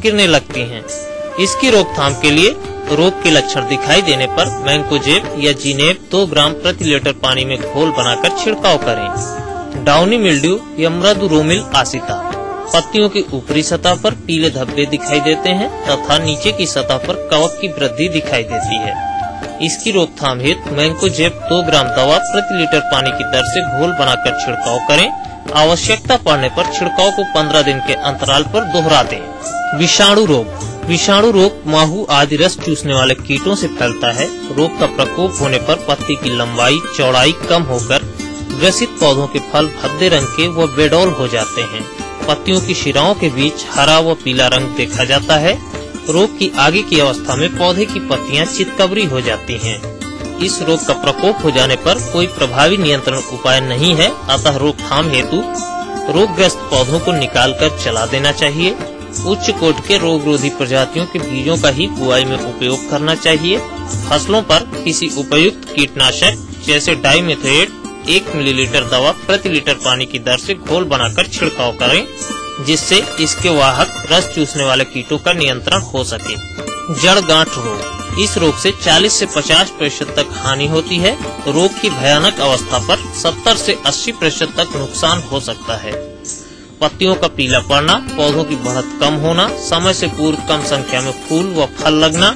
गिरने लगती हैं। इसकी रोकथाम के लिए रोग के लक्षण दिखाई देने पर मैंकोजेब या जीनेब 2 ग्राम प्रति लीटर पानी में घोल बनाकर छिड़काव करें। डाउनी मिल्ड्यू या मृदु रोमिल आसिता, पत्तियों की ऊपरी सतह पर पीले धब्बे दिखाई देते हैं तथा नीचे की सतह पर कवक की वृद्धि दिखाई देती है। इसकी रोकथाम हेतु मैंकोजेब 2 ग्राम दवा प्रति लीटर पानी की दर से घोल बनाकर छिड़काव करें। आवश्यकता पड़ने पर छिड़काव को 15 दिन के अंतराल पर दोहरा दें। विषाणु रोग माहू आदि रस चूसने वाले कीटों से फैलता है। रोग का प्रकोप होने पर पत्ती की लंबाई चौड़ाई कम होकर ग्रसित पौधों के फल भद्दे रंग के व बेडौल हो जाते हैं। पत्तियों की शिराओं के बीच हरा व पीला रंग देखा जाता है। रोग की आगे की अवस्था में पौधे की पत्तियां चितकबरी हो जाती हैं। इस रोग का प्रकोप हो जाने पर कोई प्रभावी नियंत्रण उपाय नहीं है, अतः रोकथाम हेतु रोगग्रस्त पौधों को निकालकर जला देना चाहिए। उच्च कोटि के रोगरोधी प्रजातियों के बीजों का ही बुआई में उपयोग करना चाहिए। फसलों पर किसी उपयुक्त कीटनाशक जैसे डाइमेथोएट 1 मिलीलीटर दवा प्रति लीटर पानी की दर से घोल बनाकर छिड़काव करें, जिससे इसके वाहक रस चूसने वाले कीटों का नियंत्रण हो सके। जड़ गांठ रोग, इस रोग से 40 से 50% तक हानि होती है। रोग की भयानक अवस्था पर 70 से 80% तक नुकसान हो सकता है। पत्तियों का पीला पड़ना, पौधों की बढ़त कम होना, समय से पूर्व कम संख्या में फूल व फल लगना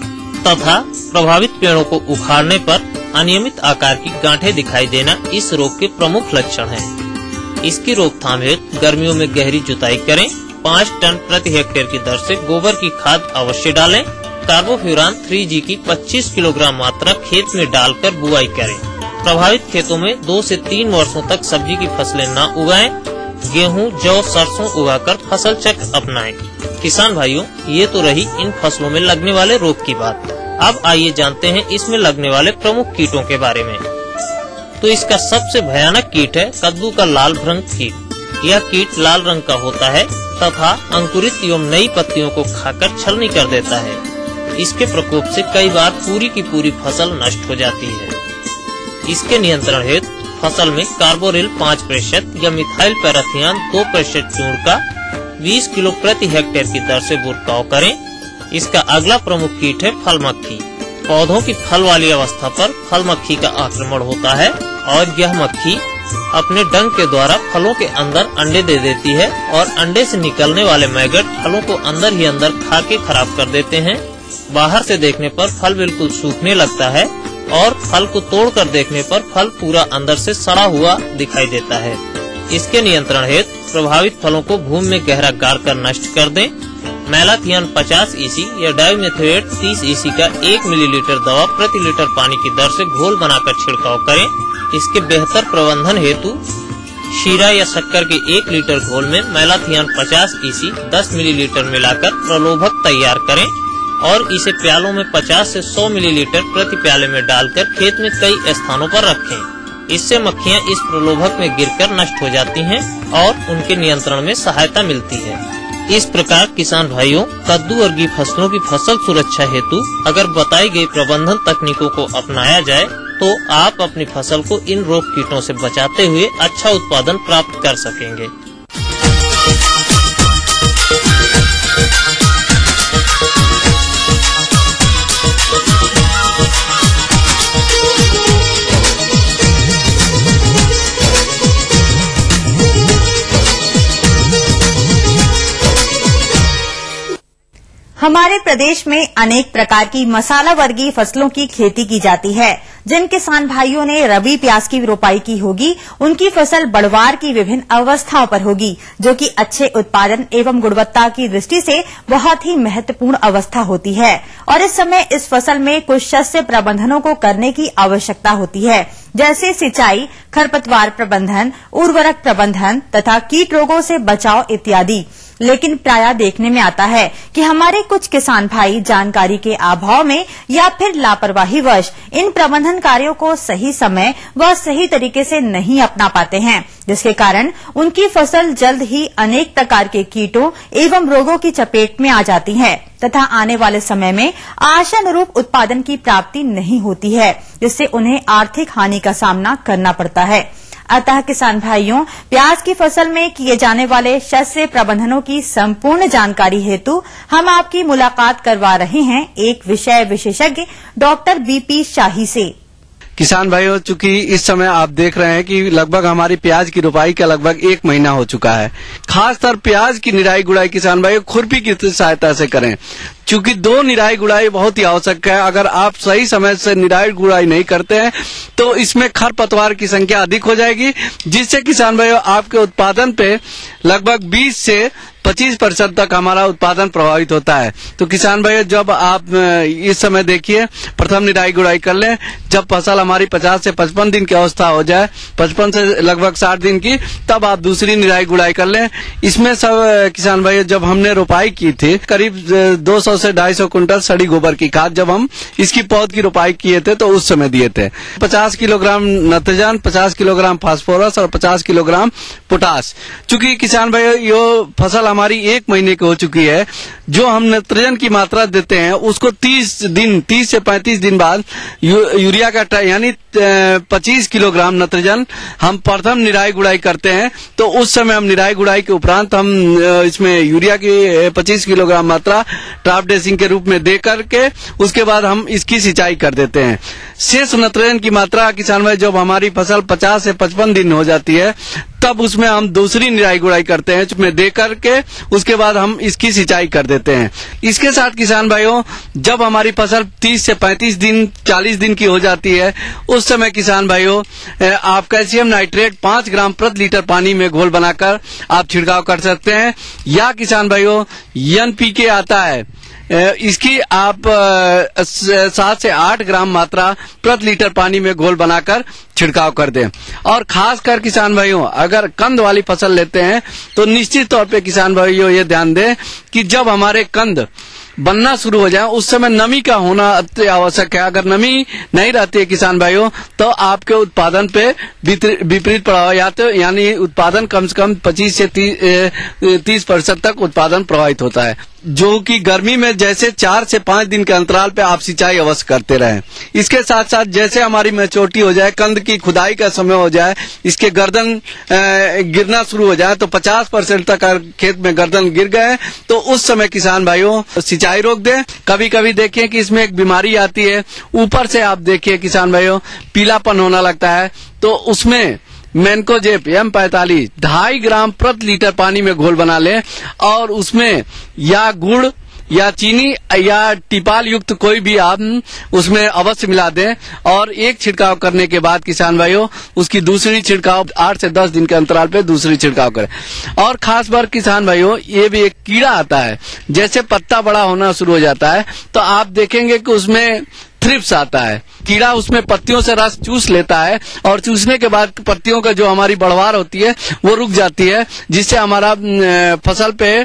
तथा प्रभावित पेड़ों को उखाड़ने पर अनियमित आकार की गांठें दिखाई देना इस रोग के प्रमुख लक्षण हैं। इसकी रोकथाम हेतु गर्मियों में गहरी जुताई करें। 5 टन प्रति हेक्टेयर की दर से गोबर की खाद अवश्य डालें। कार्बोफ्यूरान 3G की 25 किलोग्राम मात्रा खेत में डालकर बुआई करें। प्रभावित खेतों में 2 से 3 वर्षों तक सब्जी की फसलें न उगाएं। गेहूं, जौ, सरसों उगाकर फसल चक्र अपनाएं। किसान भाइयों, ये तो रही इन फसलों में लगने वाले रोग की बात। अब आइए जानते हैं इसमें लगने वाले प्रमुख कीटों के बारे में। तो इसका सबसे भयानक कीट है कद्दू का लाल भ्रंग कीट। यह कीट लाल रंग का होता है तथा अंकुरित एवं नई पत्तियों को खाकर छलनी कर देता है। इसके प्रकोप से कई बार पूरी की पूरी फसल नष्ट हो जाती है। इसके नियंत्रण हेतु फसल में कार्बोरिल 5% या मिथाइल पैराथियान 2% चूर्ण का 20 किलो प्रति हेक्टेयर की दर से बुरकाव करें। इसका अगला प्रमुख कीट है फल मक्खी। पौधों की फल वाली अवस्था पर फल मक्खी का आक्रमण होता है और यह मक्खी अपने डंक के द्वारा फलों के अंदर अंडे दे देती है और अंडे से निकलने वाले मैगट फलों को अंदर ही अंदर खा के खराब कर देते हैं। बाहर से देखने पर फल बिल्कुल सूखने लगता है और फल को तोड़कर देखने पर फल पूरा अंदर से सड़ा हुआ दिखाई देता है। इसके नियंत्रण हेतु प्रभावित फलों को भूमि में गहरा गाड़ कर नष्ट कर दें। मैलाथियन 50 EC या डाइमेथोएट 30 EC का 1 मिलीलीटर दवा प्रति लीटर पानी की दर से घोल बनाकर छिड़काव करें। इसके बेहतर प्रबंधन हेतु शीरा या शक्कर के 1 लीटर घोल में मैलाथियन 50 EC 10 मिलीलीटर मिलाकर प्रलोभक तैयार करें और इसे प्यालों में 50 से 100 मिलीलीटर प्रति प्याले में डालकर खेत में कई स्थानों पर रखें। इससे मक्खियां इस प्रलोभक में गिरकर नष्ट हो जाती हैं और उनके नियंत्रण में सहायता मिलती है। इस प्रकार किसान भाइयों, कद्दू और गी फसलों की फसल सुरक्षा हेतु अगर बताई गई प्रबंधन तकनीकों को अपनाया जाए तो आप अपनी फसल को इन रोग कीटों से बचाते हुए अच्छा उत्पादन प्राप्त कर सकेंगे। हमारे प्रदेश में अनेक प्रकार की मसाला वर्गीय फसलों की खेती की जाती है। जिन किसान भाइयों ने रबी प्याज की रोपाई की होगी, उनकी फसल बढ़वार की विभिन्न अवस्थाओं पर होगी, जो कि अच्छे उत्पादन एवं गुणवत्ता की दृष्टि से बहुत ही महत्वपूर्ण अवस्था होती है। और इस समय इस फसल में कुछ शस्य प्रबंधनों को करने की आवश्यकता होती है, जैसे सिंचाई, खरपतवार प्रबंधन, उर्वरक प्रबंधन तथा कीट रोगों से बचाव इत्यादि। लेकिन प्रायः देखने में आता है कि हमारे कुछ किसान भाई जानकारी के अभाव में या फिर लापरवाही वश इन प्रबंधन कार्यों को सही समय व सही तरीके से नहीं अपना पाते हैं, जिसके कारण उनकी फसल जल्द ही अनेक प्रकार के कीटों एवं रोगों की चपेट में आ जाती है तथा आने वाले समय में आशानुरूप उत्पादन की प्राप्ति नहीं होती है, जिससे उन्हें आर्थिक हानि का सामना करना पड़ता है। अतः किसान भाइयों, प्याज की फसल में किए जाने वाले शस्य प्रबंधनों की संपूर्ण जानकारी हेतु हम आपकी मुलाकात करवा रहे हैं एक विषय विशेषज्ञ डॉक्टर बीपी शाही से। किसान भाइयों, चूंकि इस समय आप देख रहे हैं कि लगभग हमारी प्याज की रुपाई का लगभग 1 महीना हो चुका है। खासतौर प्याज की निराई गुड़ाई किसान भाइयों खुरपी की सहायता से करें, चूंकि 2 निराई गुड़ाई बहुत ही आवश्यक है। अगर आप सही समय से निराई गुड़ाई नहीं करते हैं तो इसमें खरपतवार की संख्या अधिक हो जाएगी, जिससे किसान भाइयों आपके उत्पादन पे लगभग 20 से 25% तक हमारा उत्पादन प्रभावित होता है। तो किसान भाइयों, जब आप इस समय देखिए, प्रथम निराई गुड़ाई कर लें। जब फसल हमारी 50 से 55 दिन की अवस्था हो जाए, 55 से लगभग 60 दिन की, तब आप दूसरी निराई गुड़ाई कर लें। इसमें सब किसान भाइयों, जब हमने रोपाई की थी करीब 200 से 250 कुंटल सड़ी गोबर की खाद जब हम इसकी पौध की रोपाई किए थे तो उस समय दिए थे। 50 किलोग्राम नाइट्रोजन, 50 किलोग्राम फास्फोरस और 50 किलोग्राम पोटास। चूंकि किसान भाइयों ये फसल हमारी 1 महीने की हो चुकी है, जो हम नाइट्रोजन की मात्रा देते हैं उसको 30 से 35 दिन बाद यूरिया का यानी 25 किलोग्राम नाइट्रोजन हम प्रथम निराई गुड़ाई करते हैं। तो उस समय हम निराई गुड़ाई के उपरांत हम इसमें यूरिया की 25 किलोग्राम मात्रा ट्राप ड्रेसिंग के रूप में दे करके उसके बाद हम इसकी सिंचाई कर देते हैं। शेष नाइट्रोजन की मात्रा किसान भाई जब हमारी फसल 50 से 55 दिन हो जाती है तब उसमें हम दूसरी निराई गुड़ाई करते हैं, उसमें दे करके उसके बाद हम इसकी सिंचाई कर देते हैं। इसके साथ किसान भाइयों, जब हमारी फसल 30 से 35 दिन 40 दिन की हो जाती है उस समय किसान भाइयों आप कैल्शियम नाइट्रेट 5 ग्राम प्रति लीटर पानी में घोल बनाकर आप छिड़काव कर सकते हैं। या किसान भाइयों NPK आता है, इसकी आप 7 से 8 ग्राम मात्रा प्रति लीटर पानी में घोल बनाकर छिड़काव कर दें। और खासकर किसान भाइयों अगर कंद वाली फसल लेते हैं तो निश्चित तौर पे किसान भाइयों ये ध्यान दें कि जब हमारे कंद बनना शुरू हो जाए उस समय नमी का होना अति आवश्यक है। अगर नमी नहीं रहती है किसान भाइयों तो आपके उत्पादन पे विपरीत प्रभाव यानी उत्पादन कम से कम 25 से 30% तक उत्पादन प्रभावित होता है, जो कि गर्मी में जैसे 4 से 5 दिन के अंतराल पे आप सिंचाई अवश्य करते रहें। इसके साथ साथ जैसे हमारी मैच्योरिटी हो जाए, कंद की खुदाई का समय हो जाए, इसके गर्दन गिरना शुरू हो जाए तो 50% तक खेत में गर्दन गिर गए तो उस समय किसान भाइयों सिंचाई रोक दें। कभी कभी देखिए कि इसमें एक बीमारी आती है, ऊपर से आप देखिए किसान भाइयों पीलापन होना लगता है, तो उसमें मैनकोजेब M45 2.5 ग्राम प्रति लीटर पानी में घोल बना लें और उसमें या गुड़ या चीनी या टिपाल युक्त कोई भी आप उसमें अवश्य मिला दें। और एक छिड़काव करने के बाद किसान भाइयों उसकी दूसरी छिड़काव 8 से 10 दिन के अंतराल पे दूसरी छिड़काव करें। और खास बार किसान भाइयों ये भी एक कीड़ा आता है, जैसे पत्ता बड़ा होना शुरू हो जाता है तो आप देखेंगे कि उसमें थ्रिप्स आता है, कीड़ा उसमें पत्तियों से रस चूस लेता है और चूसने के बाद पत्तियों का जो हमारी बढ़वार होती है वो रुक जाती है, जिससे हमारा फसल पे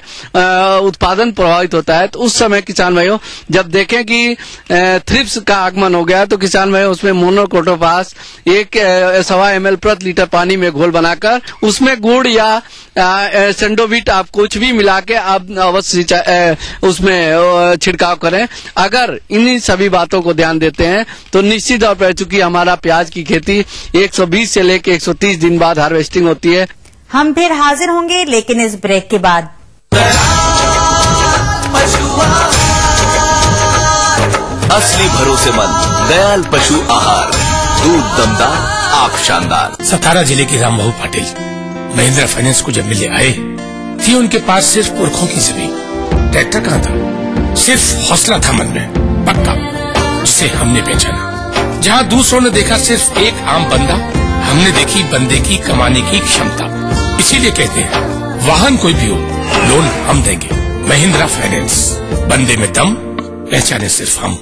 उत्पादन प्रभावित होता है। तो उस समय किसान भाइयों जब देखें कि थ्रिप्स का आगमन हो गया तो किसान भाइयों उसमें मोनोक्रोटोफास 1.25 ml प्रति लीटर पानी में घोल बनाकर उसमें गुड़ या सेंडोविट आप कुछ भी मिला के आप अवश्य उसमें छिड़काव करें। अगर इन्हीं सभी बातों को ध्यान देते हैं तो निश्चित तौर पर, चूंकि हमारा प्याज की खेती 120 से लेकर 130 दिन बाद हार्वेस्टिंग होती है। हम फिर हाजिर होंगे लेकिन इस ब्रेक के बाद। असली भरोसेमंद दयाल पशु आहार, दूध दमदार, आंख शानदार। सतारा जिले के राम बहू पाटिल महिंद्रा फाइनेंस को जब मिले आए थी उनके पास सिर्फ पुरखों की जमीन, ट्रैक्टर कहाँ था, सिर्फ हौसला था मन में पक्का, जिसे हमने पहचाना। जहाँ दूसरों ने देखा सिर्फ एक आम बंदा, हमने देखी बंदे की कमाने की क्षमता। इसीलिए कहते हैं वाहन कोई भी हो लोन हम देंगे। महिंद्रा फाइनेंस, बंदे में दम, पहचाने सिर्फ हम।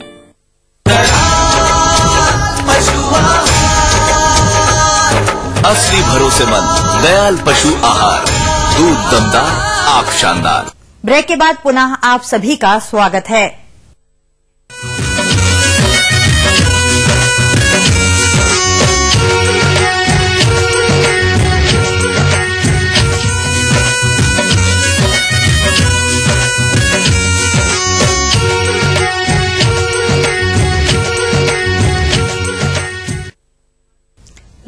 असली भरोसेमंद दयाल पशु आहार, दूध दमदार, आंख शानदार। ब्रेक के बाद पुनः आप सभी का स्वागत है।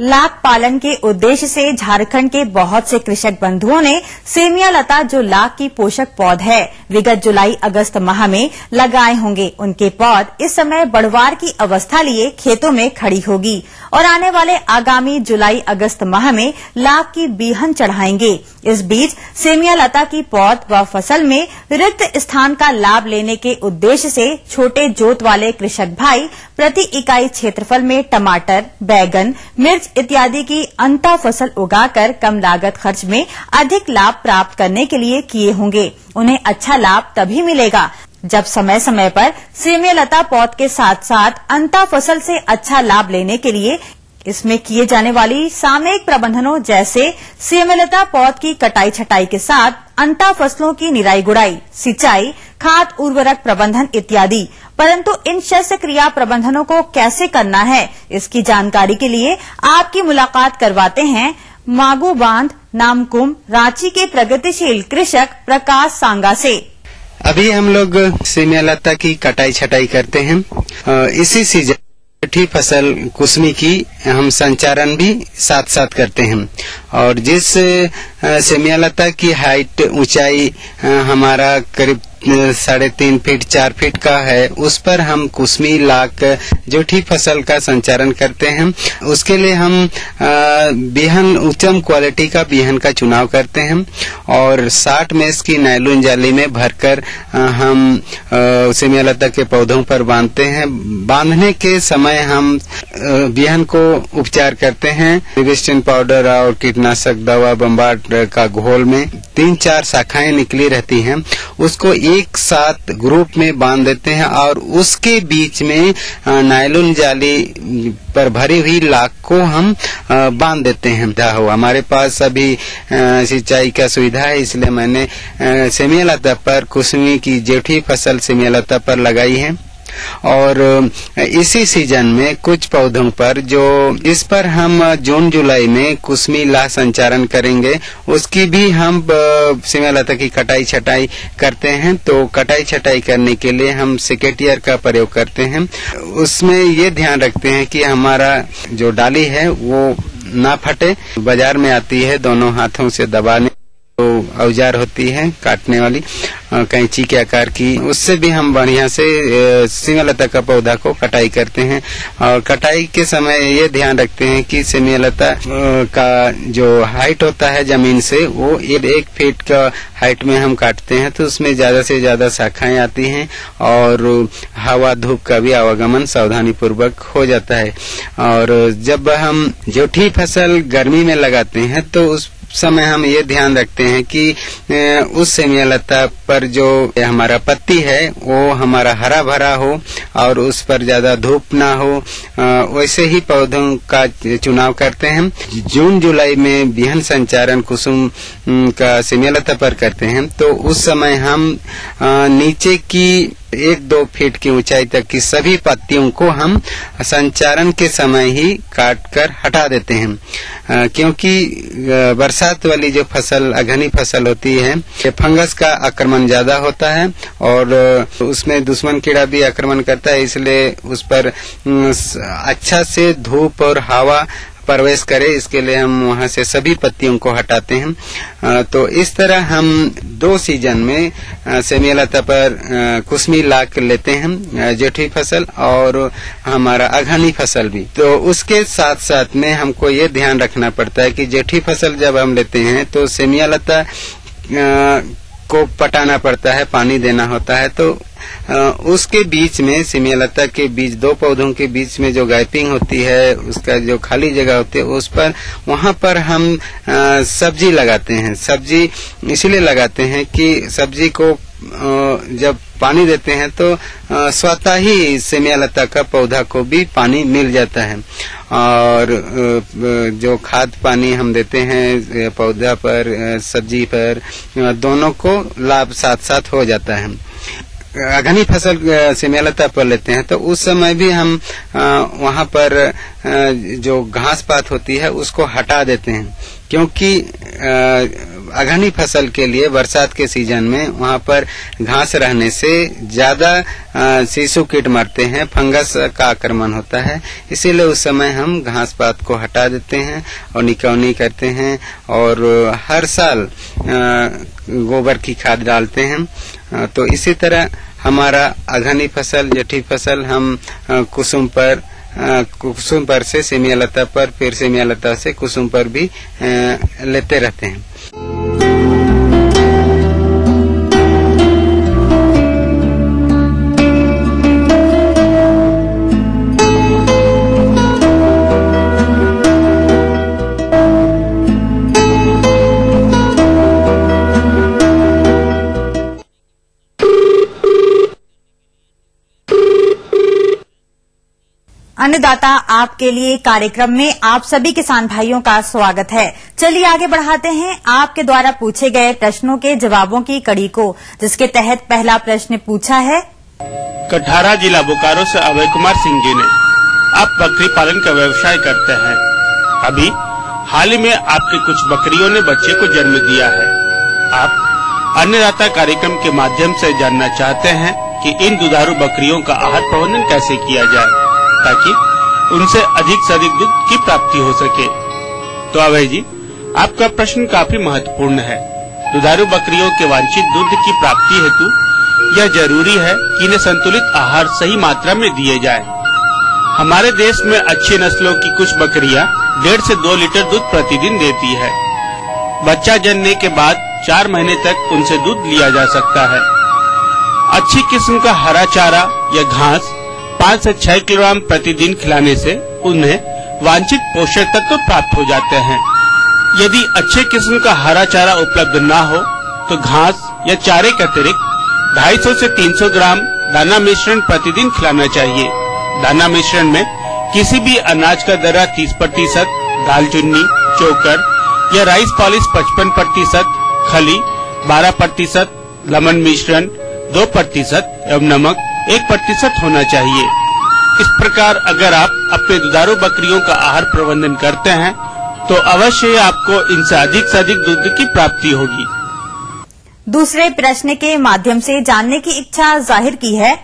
लाख पालन के उद्देश्य से झारखंड के बहुत से कृषक बंधुओं ने सेमिया लता, जो लाख की पोषक पौध है, विगत जुलाई अगस्त माह में लगाए होंगे। उनके पौध इस समय बढ़वार की अवस्था लिए खेतों में खड़ी होगी और आने वाले आगामी जुलाई अगस्त माह में लाख की बीहन चढ़ाएंगे। इस बीच सेमिया लता की पौध व फसल में रिक्त स्थान का लाभ लेने के उद्देश्य से छोटे जोत वाले कृषक भाई प्रति इकाई क्षेत्रफल में टमाटर, बैगन, मिर्च इत्यादि की अंतः फसल उगाकर कम लागत खर्च में अधिक लाभ प्राप्त करने के लिए किए होंगे। उन्हें अच्छा लाभ तभी मिलेगा जब समय समय पर सेमिया लता पौध के साथ साथ अंतः फसल से अच्छा लाभ लेने के लिए इसमें किए जाने वाली सामयिक प्रबंधनों जैसे सेमिया लता पौध की कटाई छटाई के साथ अंतः फसलों की निराई गुड़ाई, सिंचाई, खाद उर्वरक प्रबंधन इत्यादि। परंतु इन शस्य क्रिया प्रबंधनों को कैसे करना है, इसकी जानकारी के लिए आपकी मुलाकात करवाते हैं मागू बांध, नामकुम, रांची के प्रगतिशील कृषक प्रकाश सांगा से। अभी हम लोग सेमिया लता की कटाई छटाई करते हैं। इसी सीजन छठी फसल कुसमी की हम संचारण भी साथ साथ करते हैं और जिस सेमिया लता की हाइट ऊंचाई हमारा करीब 3.5 फीट 4 फीट का है, उस पर हम कुसमी लाख जोठी फसल का संचारण करते हैं। उसके लिए हम बिहन उत्तम क्वालिटी का बिहन का चुनाव करते हैं और 60 मेष की नायलॉन जाली में भरकर हम सेमिया लता के पौधों पर बांधते हैं। बांधने के समय हम बिहन को उपचार करते हैं। रिवेस्टिन पाउडर और कीटनाशक दवा बम्बार्ड का घोल में 3-4 शाखाएं निकली रहती हैं, उसको एक साथ ग्रुप में बांध देते हैं और उसके बीच में नायलॉन जाली पर भरी हुई लाख को हम बांध देते हैं। हमारे पास अभी सिंचाई का सुविधा है, इसलिए मैंने सेमिया लता पर कुसमी की जेठी फसल सेमिया लता पर लगाई है और इसी सीजन में कुछ पौधों पर जो इस पर हम जून जुलाई में कुसमी ला संचारण करेंगे, उसकी भी हम सेमिया लता की कटाई छटाई करते हैं। तो कटाई छटाई करने के लिए हम सेकेटियर का प्रयोग करते हैं। उसमें ये ध्यान रखते हैं कि हमारा जो डाली है वो ना फटे। बाजार में आती है दोनों हाथों से दबाने तो औजार होती है काटने वाली कैंची के आकार की, उससे भी हम बढ़िया से सेमिया लता का पौधा को कटाई करते हैं। और कटाई के समय ये ध्यान रखते हैं कि सेमिया लता का जो हाइट होता है जमीन से वो 1 फीट का हाइट में हम काटते हैं, तो उसमें ज्यादा से ज्यादा शाखाएं आती हैं और हवा धूप का भी आवागमन सावधानी पूर्वक हो जाता है। और जब हम जोठी फसल गर्मी में लगाते हैं तो उस समय हम ये ध्यान रखते हैं कि उस सेमिया लता पर जो हमारा पत्ती है वो हमारा हरा भरा हो और उस पर ज्यादा धूप ना हो, वैसे ही पौधों का चुनाव करते हैं। जून जुलाई में बिहन संचारण कुसुम का सेमिया लता पर करते हैं तो उस समय हम नीचे की 1-2 फीट की ऊंचाई तक की सभी पत्तियों को हम संचारण के समय ही काट कर हटा देते हैं, क्योंकि बरसात वाली जो फसल अघनी फसल होती है फंगस का आक्रमण ज्यादा होता है और उसमें दुश्मन कीड़ा भी आक्रमण करता है, इसलिए उस पर अच्छा से धूप और हवा प्रवेश करे, इसके लिए हम वहां से सभी पत्तियों को हटाते हैं। तो इस तरह हम 2 सीजन में सेमिया लता पर कुसमी लाख लेते हैं, जेठी फसल और हमारा अघनी फसल भी। तो उसके साथ साथ में हमको ये ध्यान रखना पड़ता है कि जेठी फसल जब हम लेते हैं तो सेमिया लता को पटाना पड़ता है, पानी देना होता है। तो उसके बीच में सेमिया लता के बीच 2 पौधों के बीच में जो गैपिंग होती है, उसका जो खाली जगह होती है उस पर वहां पर हम सब्जी लगाते हैं। सब्जी इसलिए लगाते हैं कि सब्जी को जब पानी देते हैं तो स्वतः ही सेमिया लता का पौधा को भी पानी मिल जाता है और जो खाद पानी हम देते हैं पौधा पर सब्जी पर, दोनों को लाभ साथ साथ हो जाता है। अघनी फसल सेमिया लता पर लेते हैं तो उस समय भी हम वहां पर जो घास पात होती है उसको हटा देते हैं, क्योंकि अघनी फसल के लिए बरसात के सीजन में वहाँ पर घास रहने से ज्यादा शिशु कीट मरते हैं, फंगस का आक्रमण होता है। इसीलिए उस समय हम घास पात को हटा देते हैं और निकौनी करते हैं और हर साल गोबर की खाद डालते हैं। तो इसी तरह हमारा अघनी फसल, जेठी फसल हम कुसुम पर से सेमियालता पर, फिर सेमियालता से कुसुम पर भी लेते रहते हैं। अन्नदाता आपके लिए कार्यक्रम में आप सभी किसान भाइयों का स्वागत है। चलिए आगे बढ़ाते हैं आपके द्वारा पूछे गए प्रश्नों के जवाबों की कड़ी को, जिसके तहत पहला प्रश्न पूछा है। कठारा जिला बोकारो से अभय कुमार सिंह जी ने, आप बकरी पालन का व्यवसाय करते हैं। अभी हाल ही में आपकी कुछ बकरियों ने बच्चे को जन्म दिया है। आप अन्नदाता कार्यक्रम के माध्यम से जानना चाहते हैं कि इन दुधारू बकरियों का आहार प्रबंधन कैसे किया जाए ताकि उनसे अधिक से अधिक दूध की प्राप्ति हो सके। तो अभय जी, आपका प्रश्न काफी महत्वपूर्ण है। दुधारू बकरियों के वांछित दूध की प्राप्ति हेतु यह जरूरी है कि इन्हें संतुलित आहार सही मात्रा में दिए जाए। हमारे देश में अच्छी नस्लों की कुछ बकरियां 1.5 से 2 लीटर दूध प्रतिदिन देती है। बच्चा जन्मने के बाद 4 महीने तक उनसे दूध लिया जा सकता है। अच्छी किस्म का हरा चारा या घास 5 से 6 किलोग्राम प्रतिदिन खिलाने से उन्हें वांछित पोषक तत्व प्राप्त हो जाते हैं। यदि अच्छे किस्म का हरा चारा उपलब्ध न हो तो घास या चारे के अतिरिक्त 250 से 300 ग्राम दाना मिश्रण प्रतिदिन खिलाना चाहिए। दाना मिश्रण में किसी भी अनाज का दर्रा 30%, दालचीनी, चोकर या राइस पॉलिश 55%, खली 12%, लेमन मिश्रण 2% एवं नमक 1% होना चाहिए। इस प्रकार अगर आप अपने दुधारू बकरियों का आहार प्रबंधन करते हैं तो अवश्य आपको इनसे अधिक से अधिक दूध की प्राप्ति होगी। दूसरे प्रश्न के माध्यम से जानने की इच्छा जाहिर की है।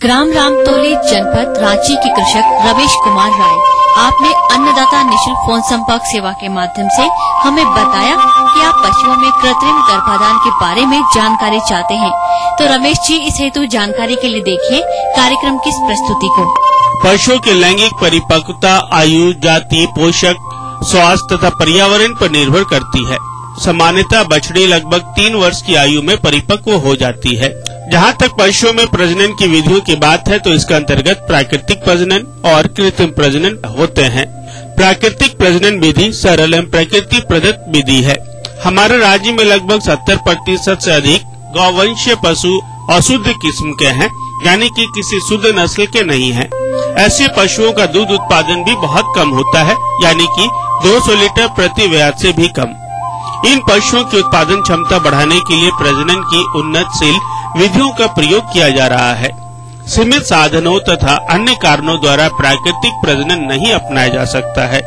ग्राम रामतोली, जनपद रांची के कृषक रमेश कुमार राय, आपने अन्नदाता निःशुल्क फोन संपर्क सेवा के माध्यम से हमें बताया कि आप पशुओं में कृत्रिम गर्भाधान के बारे में जानकारी चाहते हैं। तो रमेश जी, इस हेतु जानकारी के लिए देखिए कार्यक्रम की इस प्रस्तुति को। पशुओं के लैंगिक परिपक्वता आयु, जाति, पोषक, स्वास्थ्य तथा पर्यावरण पर निर्भर करती है। सामान्यतः बछड़ी लगभग 3 वर्ष की आयु में परिपक्व हो जाती है। जहाँ तक पशुओं में प्रजनन की विधियों की बात है तो इसका अंतर्गत प्राकृतिक प्रजनन और कृत्रिम प्रजनन होते हैं। प्राकृतिक प्रजनन विधि सरल एवं प्रकृति प्रदत्त विधि है। हमारे राज्य में लगभग 70% से अधिक गौवंशीय पशु अशुद्ध किस्म के हैं, यानी कि किसी शुद्ध नस्ल के नहीं हैं। ऐसे पशुओं का दूध उत्पादन भी बहुत कम होता है, यानी कि 200 लीटर प्रति व्याध से भी कम। इन पशुओं की उत्पादन क्षमता बढ़ाने के लिए प्रजनन की उन्नतशील विधियों का प्रयोग किया जा रहा है। सीमित साधनों तथा अन्य कारणों द्वारा प्राकृतिक प्रजनन नहीं अपनाया जा सकता है।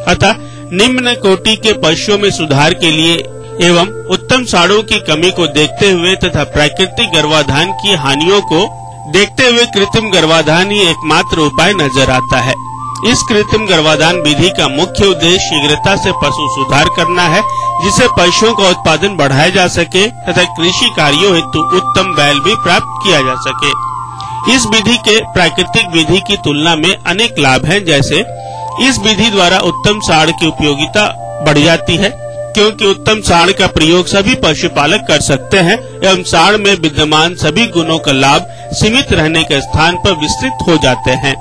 अतः निम्न कोटि के पशुओं में सुधार के लिए एवं उत्तम साड़ों की कमी को देखते हुए तथा प्राकृतिक गर्भाधान की हानियों को देखते हुए कृत्रिम गर्भाधान ही एकमात्र उपाय नजर आता है। इस कृत्रिम गर्भाधान विधि का मुख्य उद्देश्य शीघ्रता से पशु सुधार करना है, जिससे पशुओं का उत्पादन बढ़ाया जा सके तथा कृषि कार्यों हेतु उत्तम बैल भी प्राप्त किया जा सके। इस विधि के प्राकृतिक विधि की तुलना में अनेक लाभ हैं, जैसे इस विधि द्वारा उत्तम साढ़ की उपयोगिता बढ़ जाती है, क्योंकि उत्तम साढ़ का प्रयोग सभी पशुपालक कर सकते हैं एवं साढ़ में विद्यमान सभी गुणों का लाभ सीमित रहने के स्थान पर विस्तृत हो जाते हैं।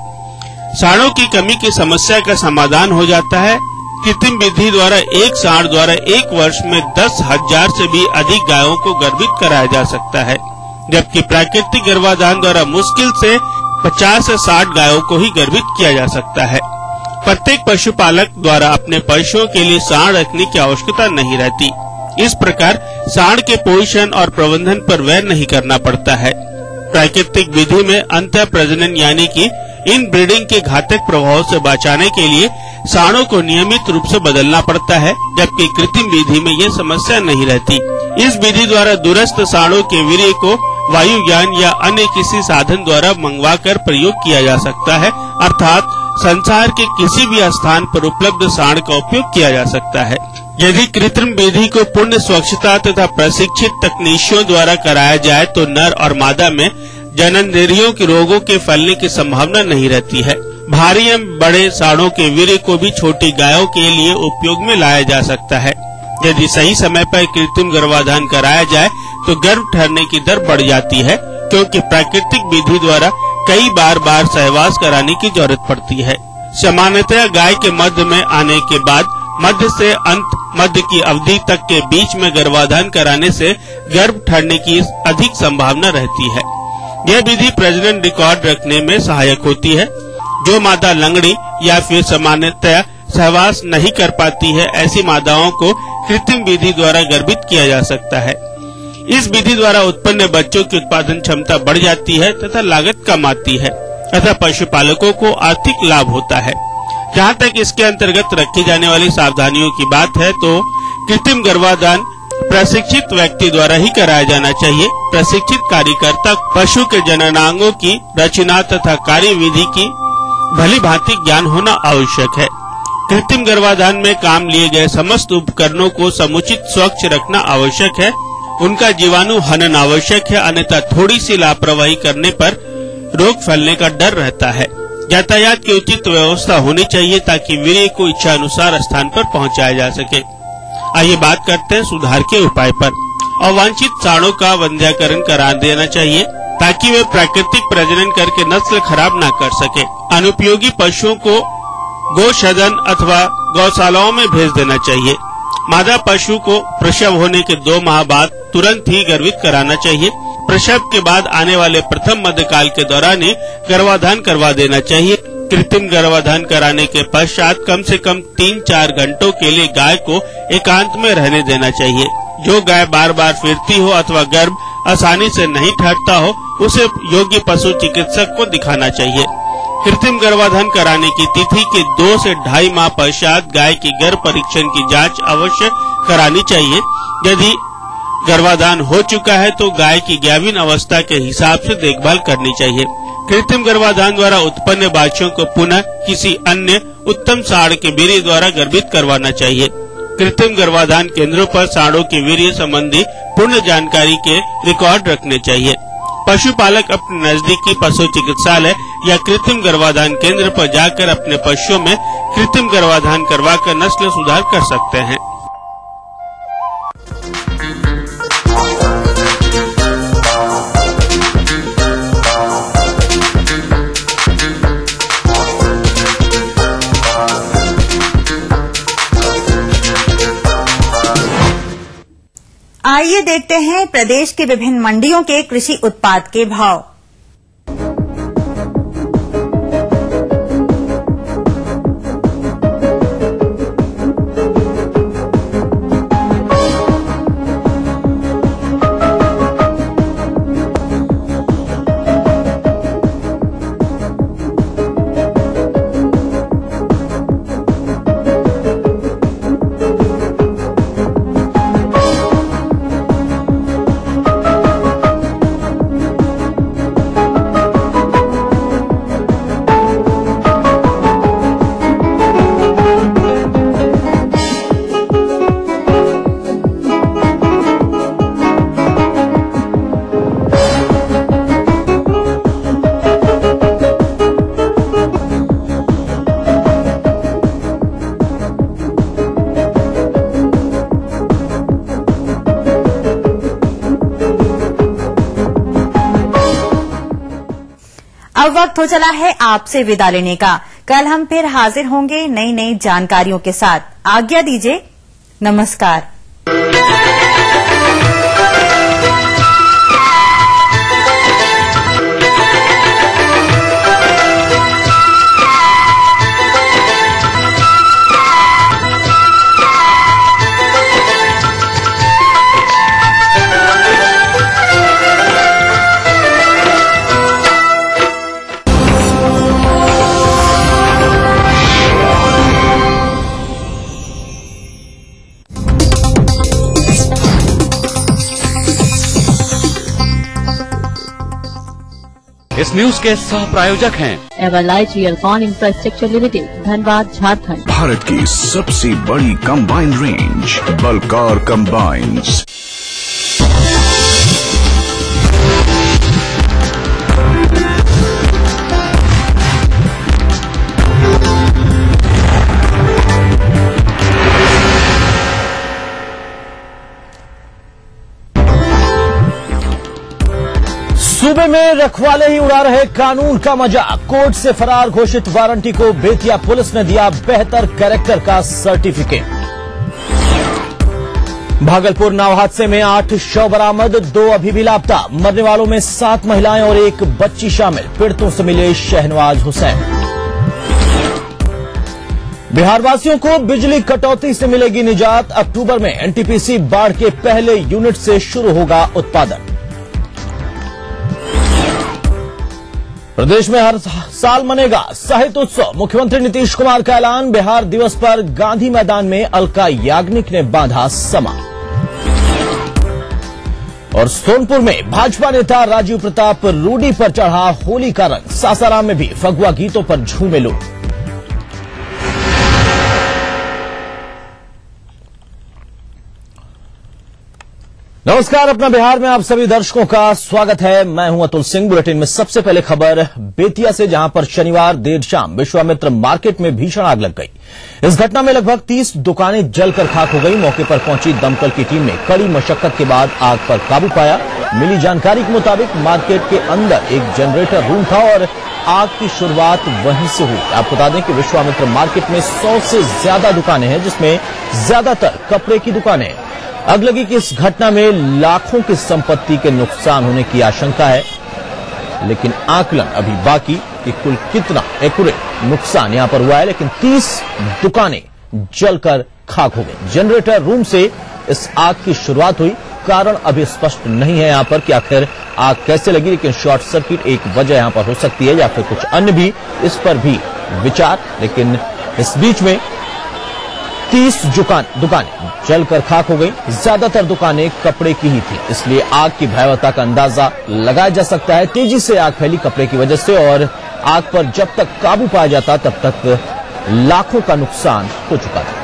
साढ़ों की कमी की समस्या का समाधान हो जाता है। कृत्रिम विधि द्वारा एक साढ़ द्वारा 1 वर्ष में 10,000 से भी अधिक गायों को गर्भित कराया जा सकता है, जबकि प्राकृतिक गर्भाधान द्वारा मुश्किल से 50 से 60 गायों को ही गर्भित किया जा सकता है। प्रत्येक पशुपालक द्वारा अपने पशुओं के लिए साढ़ रखने की आवश्यकता नहीं रहती। इस प्रकार साढ़ के पोषण और प्रबंधन पर व्यय नहीं करना पड़ता है। प्राकृतिक विधि में अंतः प्रजनन यानी कि इन ब्रीडिंग के घातक प्रभाव से बचाने के लिए साँडों को नियमित रूप से बदलना पड़ता है, जबकि कृत्रिम विधि में ये समस्या नहीं रहती। इस विधि द्वारा दूरस्थ साँडों के वीर्य को वायुयान या अन्य किसी साधन द्वारा मंगवाकर प्रयोग किया जा सकता है, अर्थात संसार के किसी भी स्थान पर उपलब्ध साँड का उपयोग किया जा सकता है। यदि कृत्रिम विधि को पूर्ण स्वच्छता तथा प्रशिक्षित तकनीशियों द्वारा कराया जाए तो नर और मादा में जननेंद्रियों के रोगों के फैलने की संभावना नहीं रहती है। भारी एवं बड़े साँडों के वीर्य को भी छोटी गायों के लिए उपयोग में लाया जा सकता है। यदि सही समय पर कृत्रिम गर्भाधान कराया जाए तो गर्भ ठहरने की दर बढ़ जाती है, क्योंकि प्राकृतिक विधि द्वारा कई बार सहवास कराने की जरूरत पड़ती है। सामान्यतः गाय के मध्य में आने के बाद मध्य से अंत मध्य की अवधि तक के बीच में गर्भाधान कराने से गर्भ ठहरने की अधिक संभावना रहती है। यह विधि प्रजनन रिकॉर्ड रखने में सहायक होती है। जो मादा लंगड़ी या फिर सामान्यतः सहवास नहीं कर पाती है, ऐसी मादाओं को कृत्रिम विधि द्वारा गर्भित किया जा सकता है। इस विधि द्वारा उत्पन्न बच्चों की उत्पादन क्षमता बढ़ जाती है तथा लागत कम आती है, तथा पशुपालकों को आर्थिक लाभ होता है। जहाँ तक इसके अंतर्गत रखी जाने वाली सावधानियों की बात है तो कृत्रिम गर्भाधान प्रशिक्षित व्यक्ति द्वारा ही कराया जाना चाहिए। प्रशिक्षित कार्यकर्ता पशु के जननांगों की रचना तथा कार्य विधि की भली भांति ज्ञान होना आवश्यक है। कृत्रिम गर्भाधान में काम लिए गए समस्त उपकरणों को समुचित स्वच्छ रखना आवश्यक है। उनका जीवाणु हनन आवश्यक है, अन्यथा थोड़ी सी लापरवाही करने पर रोग फैलने का डर रहता है। यातायात की उचित व्यवस्था होनी चाहिए ताकि वीर्य को इच्छा अनुसार स्थान पर पहुंचाया जा सके। आइए बात करते हैं सुधार के उपाय पर। अवांछित साँडों का वंध्याकरण करा देना चाहिए ताकि वे प्राकृतिक प्रजनन करके नस्ल खराब न कर सके। अनुपयोगी पशुओं को गौसदन अथवा गौशालाओं में भेज देना चाहिए। मादा पशु को प्रसव होने के 2 माह बाद तुरंत ही गर्भित कराना चाहिए। प्रसव के बाद आने वाले प्रथम मध्यकाल के दौरान ही गर्भाधान करवा देना चाहिए। कृत्रिम गर्भाधान कराने के पश्चात कम से कम 3-4 घंटों के लिए गाय को एकांत में रहने देना चाहिए। जो गाय बार बार फिरती हो अथवा गर्भ आसानी से नहीं ठहरता हो, उसे योग्य पशु चिकित्सक को दिखाना चाहिए। कृत्रिम गर्भाधान कराने की तिथि के 2 से 2.5 माह पश्चात गाय की गर्भ परीक्षण की जांच अवश्य करानी चाहिए। यदि गर्भाधान हो चुका है तो गाय की गाभिन अवस्था के हिसाब से देखभाल करनी चाहिए। कृत्रिम गर्भाधान द्वारा उत्पन्न बच्चों को पुनः किसी अन्य उत्तम साँड के वीर्य द्वारा गर्भित करवाना चाहिए। कृत्रिम गर्भाधान केंद्रों पर साँडों के वीर्य संबंधी पूर्ण जानकारी के रिकॉर्ड रखने चाहिए। पशुपालक अपने नजदीकी पशु चिकित्सालय या कृत्रिम गर्भाधान केंद्र पर जाकर अपने पशुओं में कृत्रिम गर्भाधान करवाकर नस्ल सुधार कर सकते हैं। आइए देखते हैं प्रदेश के विभिन्न मंडियों के कृषि उत्पाद के भाव। अब वक्त हो चला है आपसे विदा लेने का। कल हम फिर हाजिर होंगे नई जानकारियों के साथ। आज्ञा दीजिए, नमस्कार। इस न्यूज के सह प्रायोजक हैं Everlight Realcon infrastructure limited, Dhanbad, Jharkhand. Bharat की सबसे बड़ी कंबाइन रेंज बलकार कंबाइंस। सूबे में रखवाले ही उड़ा रहे कानून का मजाक। कोर्ट से फरार घोषित वारंटी को बेतिया पुलिस ने दिया बेहतर कैरेक्टर का सर्टिफिकेट। भागलपुर नाव हादसे में 8 शव बरामद, 2 अभी भी लापता। मरने वालों में 7 महिलाएं और 1 बच्ची शामिल। पीड़ितों से मिले शहनवाज हुसैन। बिहारवासियों को बिजली कटौती से मिलेगी निजात। अक्टूबर में एनटीपीसी बाढ़ के पहले यूनिट से शुरू होगा उत्पादन। प्रदेश में हर साल मनेगा साहित्य उत्सव। मुख्यमंत्री नीतीश कुमार का ऐलान। बिहार दिवस पर गांधी मैदान में अलका याग्निक ने बांधा समा। और सोनपुर में भाजपा नेता राजीव प्रताप रूडी पर चढ़ा होली का रंग। सासाराम में भी फगुआ गीतों पर झूमे लोग। नमस्कार, अपना बिहार में आप सभी दर्शकों का स्वागत है। मैं हूं अतुल सिंह। बुलेटिन में सबसे पहले खबर बेतिया से, जहां पर शनिवार देर शाम विश्वामित्र मार्केट में भीषण आग लग गई। इस घटना में लगभग 30 दुकानें जलकर खाक हो गई। मौके पर पहुंची दमकल की टीम ने कड़ी मशक्कत के बाद आग पर काबू पाया। मिली जानकारी के मुताबिक मार्केट के अंदर एक जनरेटर रूम था और आग की शुरुआत वहीं से हुई। आपको बता दें कि विश्वामित्र मार्केट में 100 से ज्यादा दुकानें हैं, जिसमें ज्यादातर कपड़े की दुकानें हैं। अगलगी की इस घटना में लाखों की संपत्ति के नुकसान होने की आशंका है, लेकिन आकलन अभी बाकी कि कुल कितना एक्यूरेट नुकसान यहां पर हुआ है। लेकिन 30 दुकानें जलकर खाक हो गई। जनरेटर रूम से इस आग की शुरुआत हुई। कारण अभी स्पष्ट नहीं है यहां पर कि आखिर आग कैसे लगी, लेकिन शॉर्ट सर्किट एक वजह यहां पर हो सकती है या फिर कुछ अन्य भी, इस पर भी विचार। लेकिन इस बीच में 30 दुकानें जलकर खाक हो गई। ज्यादातर दुकानें कपड़े की ही थी, इसलिए आग की भयावहता का अंदाजा लगाया जा सकता है। तेजी से आग फैली कपड़े की वजह से और आग पर जब तक काबू पाया जाता तब तक लाखों का नुकसान हो चुका था।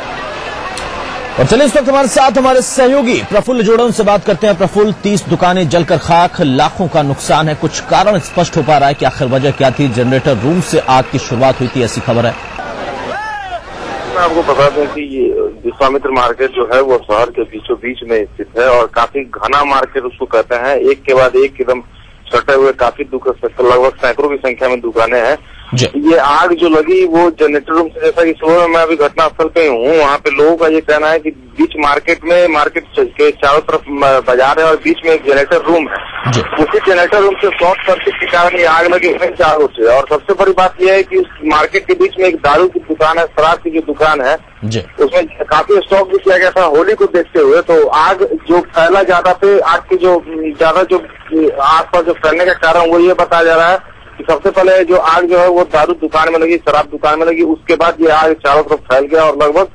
और चलिए इस वक्त हमारे साथ हमारे सहयोगी प्रफुल्ल जोड़ा, उनसे बात करते हैं। प्रफुल्ल, 30 दुकानें जलकर खाक, लाखों का नुकसान है। कुछ कारण स्पष्ट हो पा रहा है कि आखिर वजह क्या थी? जनरेटर रूम से आग की शुरुआत हुई थी, ऐसी खबर है। मैं आपको बता दूं कि ये विश्वामित्र मार्केट जो है वो शहर के बीचों बीच में स्थित है और काफी घना मार्केट उसको कहते हैं। एक के बाद एक एकदम सटे हुए काफी लगभग सैकड़ों की संख्या में दुकानें हैं। ये आग जो लगी वो जनरेटर रूम से, जैसा कि सुबह में मैं अभी घटनास्थल पे हूँ, वहाँ पे लोगों का ये कहना है कि बीच मार्केट के चारों तरफ बाजार है और बीच में एक जनरेटर रूम है। उसी जनरेटर रूम से शॉर्ट सर्किट के कारण ये आग लगी है चारों से। और सबसे बड़ी बात यह है कि उस मार्केट के बीच में एक दारू की दुकान है, शराब की जो दुकान है, उसमें काफी स्टॉक भी किया गया था होली को देखते हुए। तो आग जो फैला ज्यादा थे, आग की जो ज्यादा जो आसपास जो फैलने का कारण वो ये बताया जा रहा है कि सबसे पहले जो आग जो है वो दारू दुकान में लगी, शराब दुकान में लगी। उसके बाद ये आग चारों तरफ फैल गया और लगभग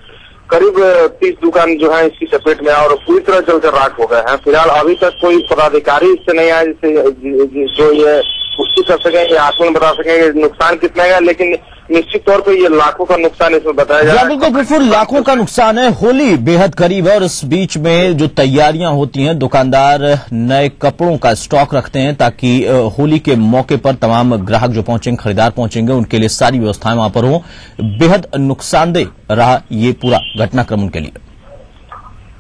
करीब 30 दुकान जो है इसकी चपेट में और पूरी तरह जलकर राख हो गए हैं। फिलहाल अभी तक कोई पदाधिकारी इससे नहीं आया जिससे जो ये पुष्टि कर सके, ये आकलन बता सके नुकसान कितना है। लेकिन निश्चित तौर पे ये लाखों का नुकसान इसमें बताया जा रहा है। बिल्कुल प्रफुल्ल, लाखों का नुकसान है। होली बेहद करीब है और इस बीच में जो तैयारियां होती हैं, दुकानदार नए कपड़ों का स्टॉक रखते हैं ताकि होली के मौके पर तमाम ग्राहक जो पहुंचेंगे, खरीदार पहुंचेंगे, उनके लिए सारी व्यवस्थाएं वहां पर हों। बेहद नुकसानदेह रहा ये पूरा घटनाक्रम उनके लिए।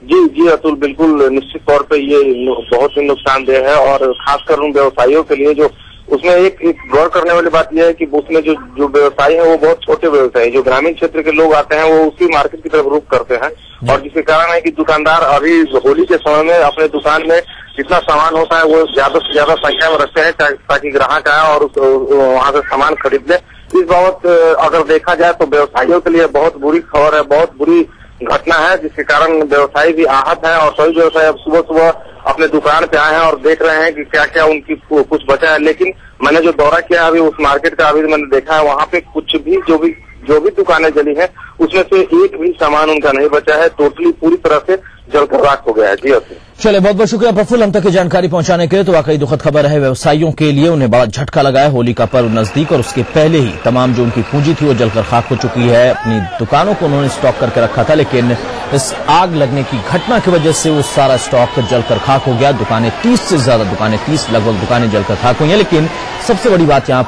जी अतुल, बिल्कुल निश्चित तौर पे ये बहुत ही नुकसानदेह है और खासकर उन व्यवसायियों के लिए जो उसमें एक गौर करने वाली बात यह है कि उसमें जो व्यवसायी है वो बहुत छोटे व्यवसायी, जो ग्रामीण क्षेत्र के लोग आते हैं वो उसी मार्केट की तरफ रुख करते हैं। और जिसके कारण है कि दुकानदार अभी होली के समय में अपने दुकान में जितना सामान होता है वो ज्यादा से ज्यादा संख्या में रखते हैं ताकि ग्राहक आए और वहां से सामान खरीद ले। इस बाबत अगर देखा जाए तो व्यवसायियों के लिए बहुत बुरी खबर है, बहुत बुरी घटना है, जिसके कारण व्यवसायी भी आहत है और सभी व्यवसायी अब सुबह सुबह अपने दुकान पे आए हैं और देख रहे हैं कि क्या क्या उनकी कुछ बचा है। लेकिन मैंने जो दौरा किया अभी उस मार्केट का, अभी मैंने देखा है वहाँ पे कुछ भी जो भी दुकानें जली हैं उसमें से एक भी सामान उनका नहीं बचा है। टोटली पूरी तरह से जलकर राख हो गया है। जी अतुल। चलिए, बहुत बहुत शुक्रिया प्रफुल्ल हम तक की जानकारी पहुंचाने के लिए। तो वाकई दुखद खबर है व्यवसायियों के लिए, उन्हें बड़ा झटका लगा है। होली का पर्व नजदीक और उसके पहले ही तमाम जो उनकी पूंजी थी वो जलकर खाक हो चुकी है। अपनी दुकानों को उन्होंने स्टॉक करके रखा था, लेकिन इस आग लगने की घटना की वजह से वो सारा स्टॉक जलकर खाक हो गया। दुकानें 30 से ज्यादा दुकानें, 30 लगभग दुकानें जलकर खाक हुई हैं। लेकिन सबसे बड़ी बात यहाँ